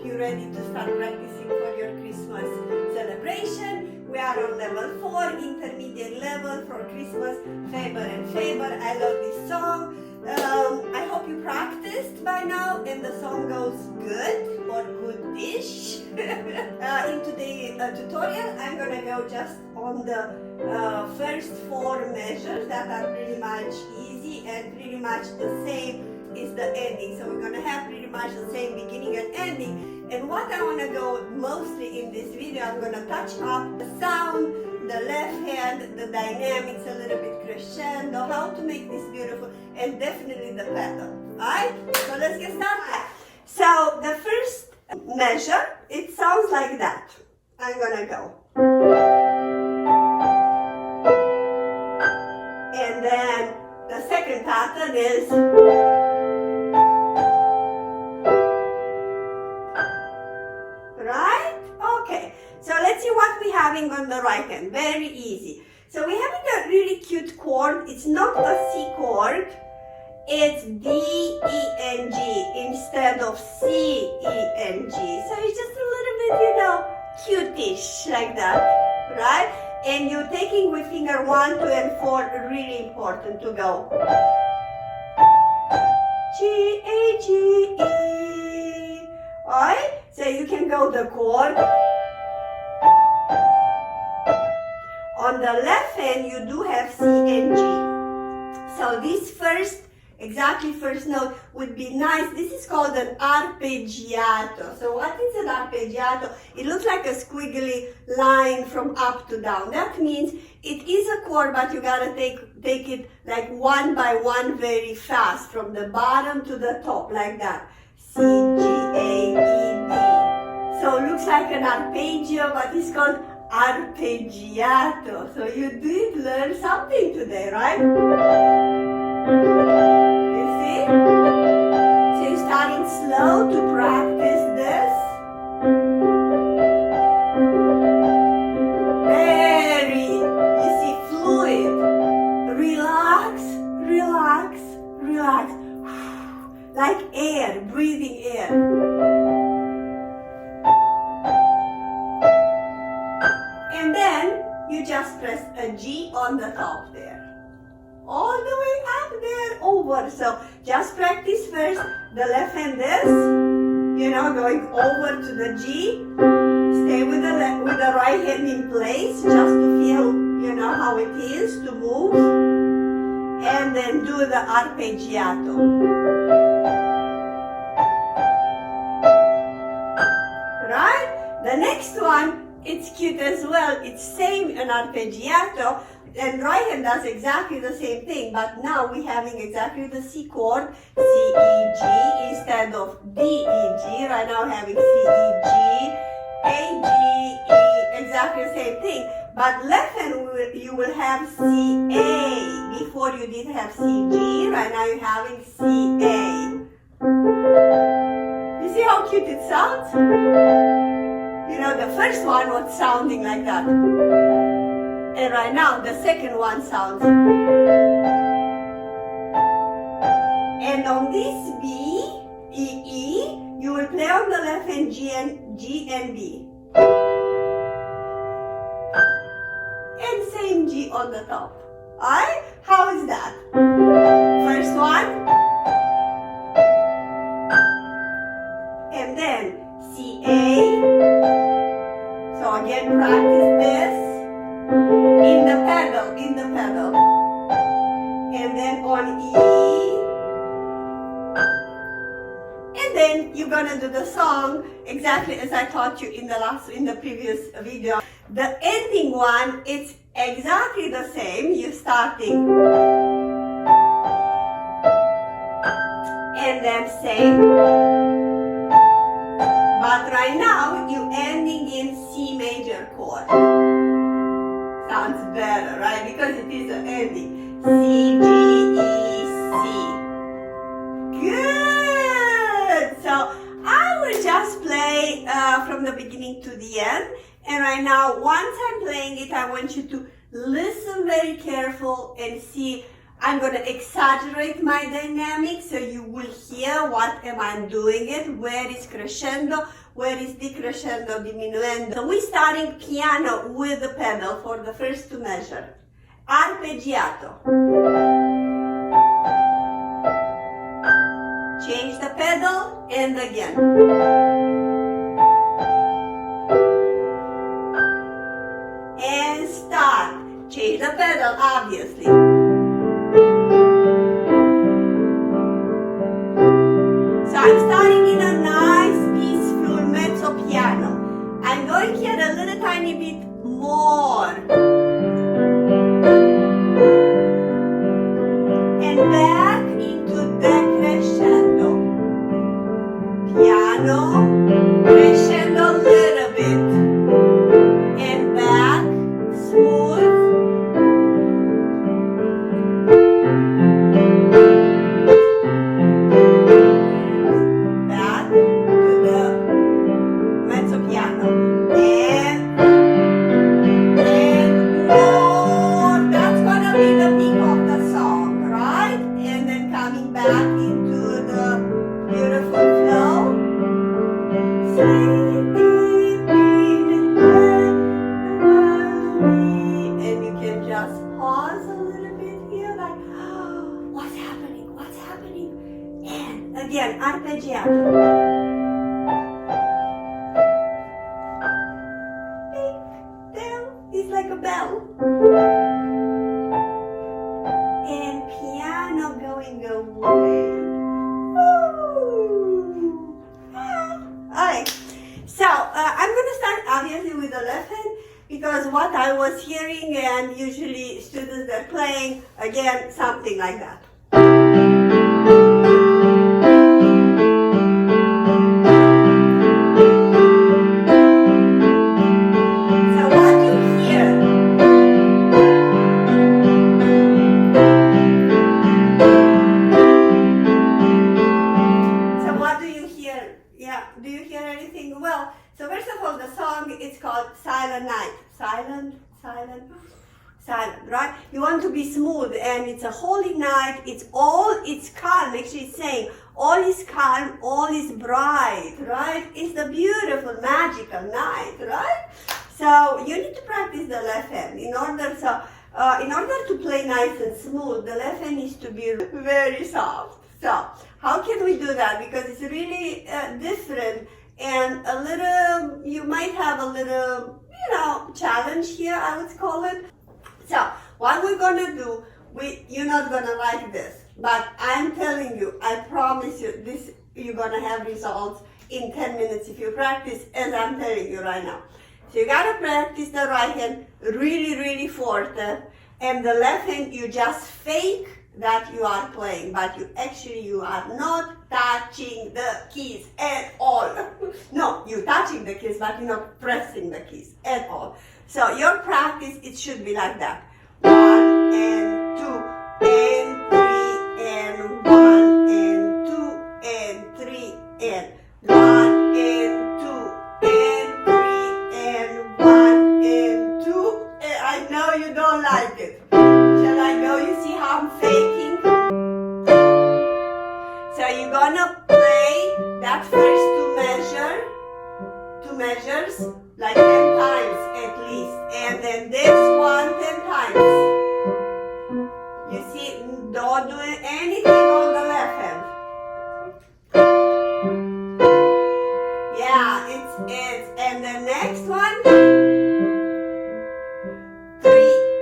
hope you're ready to start practicing for your Christmas celebration. We are on level 4, intermediate level for Christmas, Faber and Faber. I love this song. I hope you practiced by now and the song goes good or goodish. In today's tutorial, I'm gonna go just on the first 4 measures that are pretty much easy and pretty much the same is the ending. So we're gonna have pretty much the same beginning and ending. And what I wanna go mostly in this video, I'm gonna touch up the sound, the left hand, the dynamics, a little bit crescendo, how to make this beautiful, and definitely the pedal. Alright? So let's get started. So the first measure, it sounds like that. I'm gonna go. And then the second pattern is right? Okay. So let's see what we're having on the right hand. Very easy. So we're having a really cute chord. It's not a C chord. It's D, E, N, G instead of C, E, N, G. So it's just a little bit, cutish like that, right? And you're taking with finger 1, 2, and 4, really important to go. G, A, G, E. Alright? So you can go the chord. On the left hand, you do have C and G. So this first note would be nice. This is called an arpeggiato. So what is an arpeggiato? It looks like a squiggly line from up to down. That means it is a chord, but you gotta take it like one by one very fast, from the bottom to the top, like that. C, G, A, E, D. So it looks like an arpeggio, but it's called arpeggiato. So you did learn something today, right? You see? So you're starting slow to practice this. Very, you see, fluid. Relax, relax, relax. Like air, breathing air. And then you just press a G on the top there. All the way up there, over. So just practice first the left hand this, going over to the G. Stay with the right hand in place, just to feel, how it is to move. And then do the arpeggiato. Right? The next one, it's cute as well. It's same an arpeggiato, and right hand does exactly the same thing, but now we're having exactly the C chord, C, E, G instead of D, E, G. Right now we're having C, E, G, A, G, E, exactly the same thing. But left hand you will have C, A. Before you did have C, G. Right now you're having C, A. You see how cute it sounds? The first one was sounding like that. And right now, the second one sounds. And on this B, E, E, you will play on the left hand G and B. And same G on the top. Alright? How is that? First one. And then C, A. So again, practice this in the pedal, and then on E, and then you're gonna do the song exactly as I taught you in the previous video. The ending one, it's exactly the same. You're starting, and then same. But right now, you're ending in C major chord. Sounds better, right? Because it is an ending. C, G, E, C. Good! So I will just play from the beginning to the end. And right now, once I'm playing it, I want you to listen very careful and see I'm going to exaggerate my dynamic so you will hear what am I doing it, where is crescendo, where is decrescendo, diminuendo. So we're starting piano with the pedal for the first two measures. Arpeggiato. Change the pedal and again. And start. Change the pedal, obviously. So I'm starting in a nice, peaceful mezzo piano. I'm going here a little tiny bit more. And back into decrescendo. Piano, crescendo a little bit. And back, smooth. Back to the mezzo piano. And more. That's gonna be the peak of the song, right? And then coming back into the beautiful flow. And you can just pause a little bit here, like, oh, what's happening? What's happening? And again, arpeggiato. Bell is like a bell. And piano going away. Alright, so I'm going to start obviously with the left hand because what I was hearing and usually students that are playing, again, something like that. So what do you hear? So what do you hear? Yeah, do you hear anything? Well, so first of all, the song is called Silent Night. Silent, right? You want to be smooth, and it's a holy night. It's calm. Actually, it's saying all is calm, all is bright, right? It's the beautiful, magical night, right? So you need to practice the left hand in order to play nice and smooth. The left hand needs to be very soft. So how can we do that? Because it's really different and a little, you might have a little, challenge here, I would call it. So what we're gonna do, you're not gonna like this, but I'm telling you, I promise you, you're gonna have results in 10 minutes if you practice as I'm telling you right now. So you gotta practice the right hand really, really forte, and the left hand you just fake that you are playing, but you are not touching the keys at all. No, you're touching the keys, but you're not pressing the keys at all. So your practice, it should be like that. 1 and 2 and 3 and 1 and 2 and 3 and 1 and 2 and 3 and 1 and 2. I know you don't like it. Shall I go? You see how I'm faking? So you're gonna play that first two measures like 10 times at least, and then this one 10 times. You see, don't do anything on the left hand. Yeah, it's and the next one 3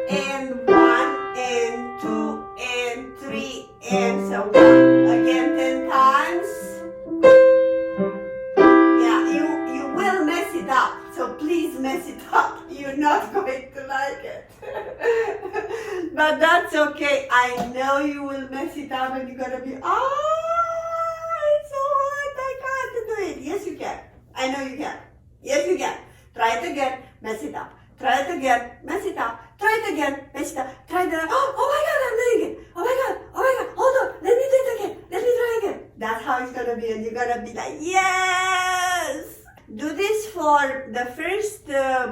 and 1 and 2 and 3 and so on. Again 10 times. Yeah, you will mess it up. So please mess it up. You're not going to like it. But that's okay. I know you will mess it up and you're gonna be, it's so hard, I can't do it. Yes, you can. I know you can. Yes, you can. Try it again, mess it up. Try it again, mess it up. Try it again, mess it up. Try it again. Oh my God, I'm doing it. Oh my God, hold on. Let me do it again. Let me try again. That's how it's gonna be, and you're gonna be like, yes! Do this for the first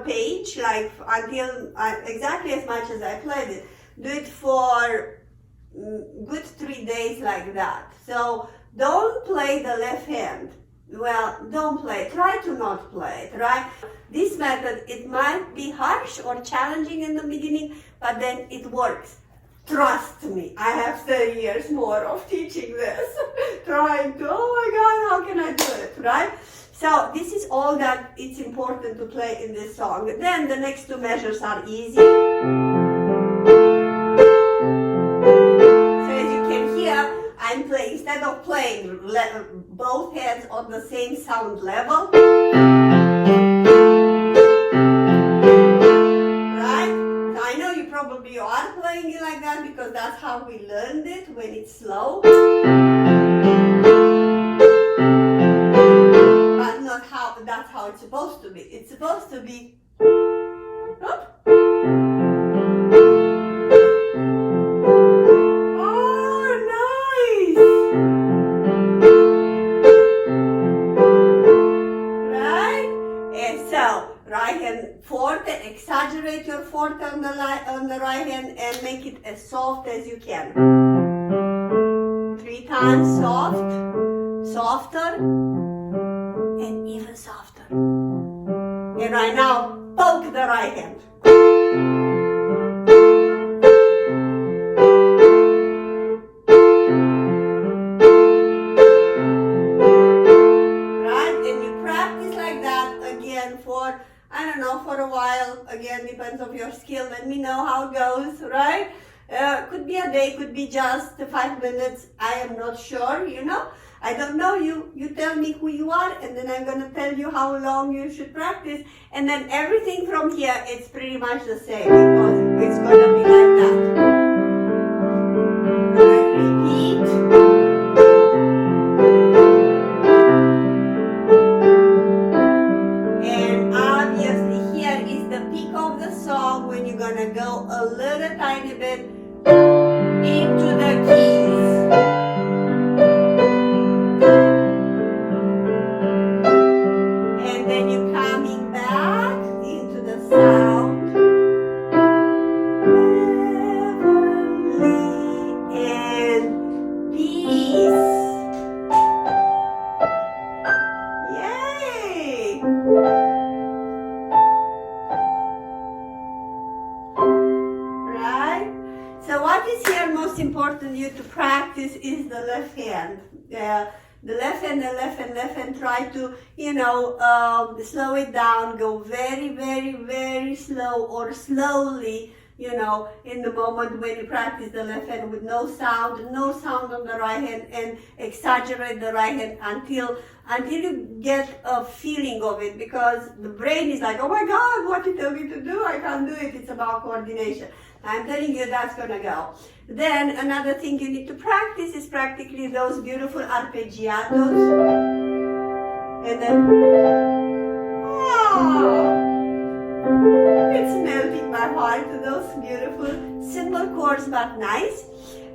page, like until exactly as much as I played it. Do it for good 3 days like that. So don't play the left hand. Well, don't play. Try to not play. Try. This method, it might be harsh or challenging in the beginning, but then it works. Trust me, I have 30 years more of teaching this. Trying to, oh my God, how can I do it, right? So this is all that it's important to play in this song. Then the next two measures are easy. So as you can hear, I'm playing, instead of playing both hands on the same sound level, right? So I know you probably are playing it like that because that's how we learned it when it's slow. But not how, that's how it's supposed to be. It's supposed to be, whoop. Forte, exaggerate your forte on the right hand and make it as soft as you can. 3 times soft, softer, and even softer. And right now, poke the right hand. Right? And you practice like that again for, I don't know, for a while. Again, depends on your skill. Let me know how it goes, right? Could be a day, could be just 5 minutes. I am not sure, you know. I don't know you. You tell me who you are, and then I'm going to tell you how long you should practice. And then everything from here, it's pretty much the same because it's going to be like that. Repeat. When you're gonna go a little tiny bit into the keys. And then you're coming back into the sound. Heavenly and peace. Yay! So what is here most important you to practice is the left hand. The left hand, try to, slow it down, go very, very, very slow or slowly, in the moment when you practice the left hand with no sound on the right hand, and exaggerate the right hand until you get a feeling of it, because the brain is like, oh my God, what you tell me to do? I can't do it. It's about coordination. I'm telling you that's gonna go. Then another thing you need to practice is practically those beautiful arpeggiatos. And then, it's melting my heart to those beautiful, simple chords but nice.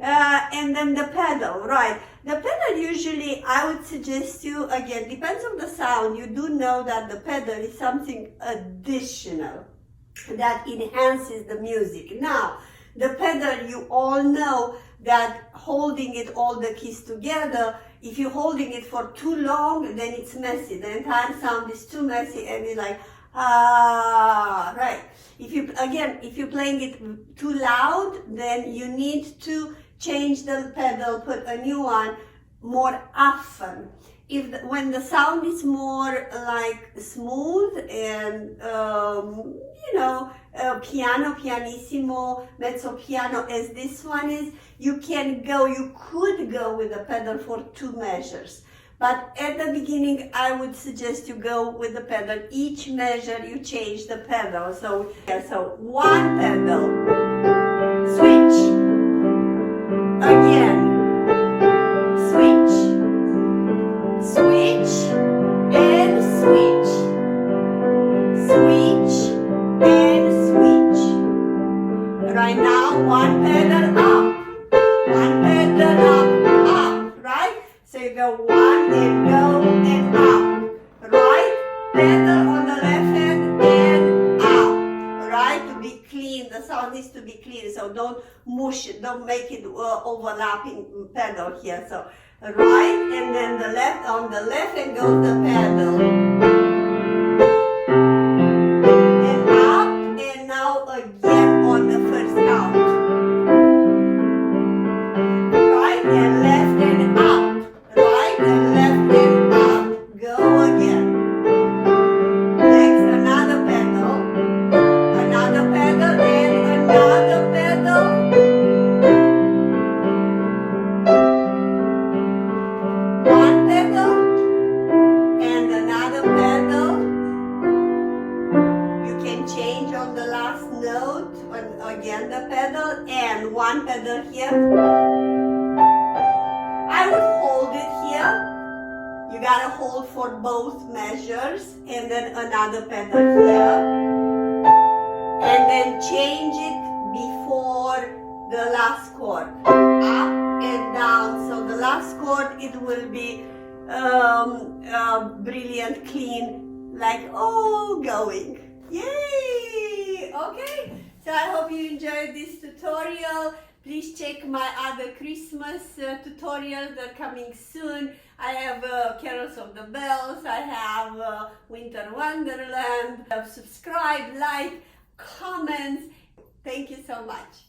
And then the pedal, right? The pedal usually, I would suggest you, again, depends on the sound. You do know that the pedal is something additional that enhances the music. Now, the pedal, you all know that holding it, all the keys together, if you're holding it for too long, then it's messy. The entire sound is too messy and you're like, right. If you're playing it too loud, then you need to change the pedal, put a new one more often. When the sound is more like smooth and, piano, pianissimo, mezzo piano, as this one is, you could go with the pedal for 2 measures. But at the beginning, I would suggest you go with the pedal. Each measure, you change the pedal. So 1 pedal, switch, again, switch, and switch, and switch. Right now, 1 pedal up, 1 pedal up, right? So you go 1 and go and up, right? Pedal on the left hand and up, right? To be clean, the the sound needs to be clear, so don't mush it, don't make it overlapping pedal here. So right, and then the left, on the left hand goes the pedal. And up, and now again on the first count. Right and left and up. Right and left and up. Go again. Next, another pedal. Another pedal and another pedal. One pedal and another pedal. You can change on the last note, and again the pedal, and one pedal here. I would hold it here. You gotta hold for both measures, and then another pedal here. And then change it before the last chord. Up and down. So the last chord, it will be brilliant, clean, like going. Yay! Okay, so I hope you enjoyed this tutorial. Please check my other Christmas tutorials that are coming soon. I have Carols of the Bells, I have Winter Wonderland. Subscribe, like, comments. Thank you so much.